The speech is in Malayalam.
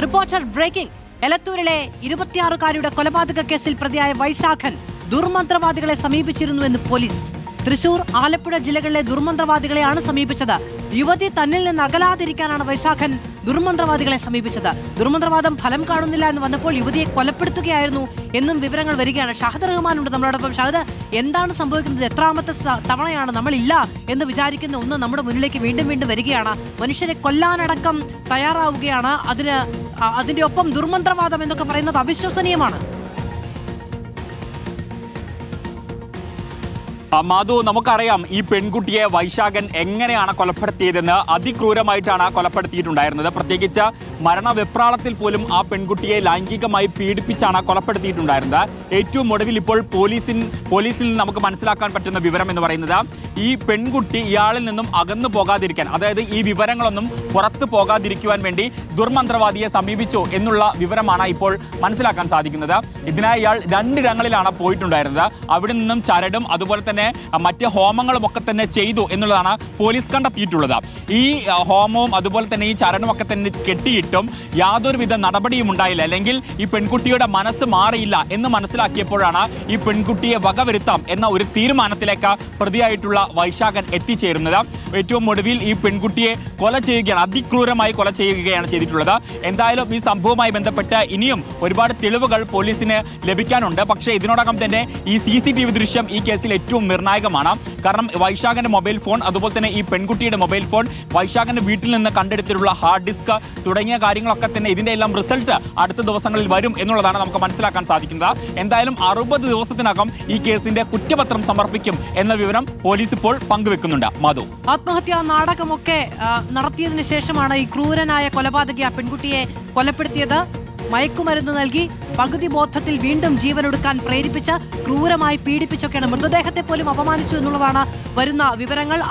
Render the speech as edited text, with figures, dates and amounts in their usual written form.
Reporter breaking. എലത്തൂരിലെ 26-കാരിയുടെ കൊലപാതക കേസിൽ പ്രതിയായ വൈശാഖൻ ദുർമന്ത്രവാദികളെ സമീപിച്ചിരുന്നുവെന്ന് പോലീസ്. തൃശൂർ, ആലപ്പുഴ ജില്ലകളിലെ ദുർമന്ത്രവാദികളെയാണ് സമീപിച്ചത്. യുവതി തന്നിൽ നിന്ന് അകലാതിരിക്കാനാണ് വൈശാഖൻ ദുർമന്ത്രവാദികളെ സമീപിച്ചത്. ദുർമന്ത്രവാദം ഫലം കാണുന്നില്ല എന്ന് വന്നപ്പോൾ യുവതിയെ കൊലപ്പെടുത്തുകയായിരുന്നു എന്നും വിവരങ്ങൾ വരികയാണ്. ഷാഹിദ് റഹ്മാനുണ്ട് നമ്മളോടൊപ്പം. ഷാഹിദ്, എന്താണ് സംഭവിക്കുന്നത്? എത്രാമത്തെ തവണയാണ് നമ്മളില്ല എന്ന് വിചാരിക്കുന്ന ഒന്ന് നമ്മുടെ മുന്നിലേക്ക് വീണ്ടും വീണ്ടും വരികയാണ്. മനുഷ്യരെ കൊല്ലാനടക്കം തയ്യാറാവുകയാണ്. അതിന്റെ ഒപ്പം ദുർമന്ത്രവാദം എന്നൊക്കെ പറയുന്നത് അവിശ്വസനീയമാണ്. മാധു, നമുക്കറിയാം ഈ പെൺകുട്ടിയെ വൈശാഖൻ എങ്ങനെയാണ് കൊലപ്പെടുത്തിയതെന്ന്. അതിക്രൂരമായിട്ടാണ് കൊലപ്പെടുത്തിയിട്ടുണ്ടായിരുന്നത്. പ്രത്യേകിച്ച് മരണവെപ്രാളത്തിൽ പോലും ആ പെൺകുട്ടിയെ ലൈംഗികമായി പീഡിപ്പിച്ചാണ് കൊലപ്പെടുത്തിയിട്ടുണ്ടായിരുന്നത്. ഏറ്റവും ഒടുവിൽ ഇപ്പോൾ പോലീസിൽ നിന്ന് നമുക്ക് മനസ്സിലാക്കാൻ പറ്റുന്ന വിവരം എന്ന് പറയുന്നത് ഈ പെൺകുട്ടി ഇയാളിൽ നിന്നും അകന്നു പോകാതിരിക്കാൻ, അതായത് ഈ വിവരങ്ങളൊന്നും പുറത്തു പോകാതിരിക്കുവാൻ വേണ്ടി ദുർമന്ത്രവാദിയെ സമീപിച്ചു എന്നുള്ള വിവരമാണ് ഇപ്പോൾ മനസ്സിലാക്കാൻ സാധിക്കുന്നത്. ഇതിനായി ഇയാൾ 2 ഇടങ്ങളിലാണ് പോയിട്ടുണ്ടായിരുന്നത്. അവിടെ നിന്നും ചരടും അതുപോലെ തന്നെ മറ്റ് ഹോമങ്ങളും ഒക്കെ തന്നെ ചെയ്തു എന്നുള്ളതാണ് പോലീസ് കണ്ടെത്തിയിട്ടുള്ളത്. ഈ ഹോമവും അതുപോലെ തന്നെ ഈ ചരടും ഒക്കെ തന്നെ കെട്ടിയിട്ടും യാതൊരുവിധ നടപടിയും ഉണ്ടായില്ല, അല്ലെങ്കിൽ ഈ പെൺകുട്ടിയുടെ മനസ്സ് മാറിയില്ല എന്ന് മനസ്സിലാക്കിയപ്പോഴാണ് ഈ പെൺകുട്ടിയെ വകവരുത്താം എന്ന ഒരു തീരുമാനത്തിലേക്ക് പ്രതിയായിട്ടുള്ള വൈശാഖൻ എത്തിച്ചേരുന്നത്. ഏറ്റവും ഒടുവിൽ ഈ പെൺകുട്ടിയെ കൊല ചെയ്യുകയാണ്, അതിക്രൂരമായി കൊല ചെയ്യുകയാണ് ചെയ്തിട്ടുള്ളത്. എന്തായാലും ഈ സംഭവവുമായി ബന്ധപ്പെട്ട് ഇനിയും ഒരുപാട് തെളിവുകൾ പോലീസിന് ലഭിക്കാനുണ്ട്. പക്ഷേ ഇതിനോടകം തന്നെ ഈ CCTV ദൃശ്യം ഈ കേസിൽ ഏറ്റവും നിർണായകമാണ്. കാരണം വൈശാഖന്റെ മൊബൈൽ ഫോൺ, അതുപോലെ തന്നെ ഈ പെൺകുട്ടിയുടെ മൊബൈൽ ഫോൺ, വൈശാഖന്റെ വീട്ടിൽ നിന്ന് കണ്ടെടുത്തിട്ടുള്ള ഹാർഡ് ഡിസ്ക് തുടങ്ങിയ കാര്യങ്ങളൊക്കെ തന്നെ ഇതിന്റെ എല്ലാം റിസൾട്ട് അടുത്ത ദിവസങ്ങളിൽ വരും എന്നുള്ളതാണ് നമുക്ക് മനസ്സിലാക്കാൻ സാധിക്കുന്നത്. എന്തായാലും 60 ദിവസത്തിനകം ഈ കേസിന്റെ കുറ്റപത്രം സമർപ്പിക്കും എന്ന വിവരം പോലീസ് ഇപ്പോൾ പങ്കുവെക്കുന്നുണ്ട്. മാധു, ആത്മഹത്യാ നാടകമൊക്കെ നടത്തിയതിനു ശേഷമാണ് ഈ ക്രൂരനായ കൊലപാതകി ആ പെൺകുട്ടിയെ കൊലപ്പെടുത്തിയത്. മയക്കുമരുന്ന് നൽകി പകുതി ബോധത്തിൽ വീണ്ടും ജീവനൊടുക്കാൻ പ്രേരിപ്പിച്ച് ക്രൂരമായി പീഡിപ്പിച്ചൊക്കെയാണ് മൃതദേഹത്തെ പോലും അപമാനിച്ചു എന്നുള്ളതാണ് വരുന്ന വിവരങ്ങൾ.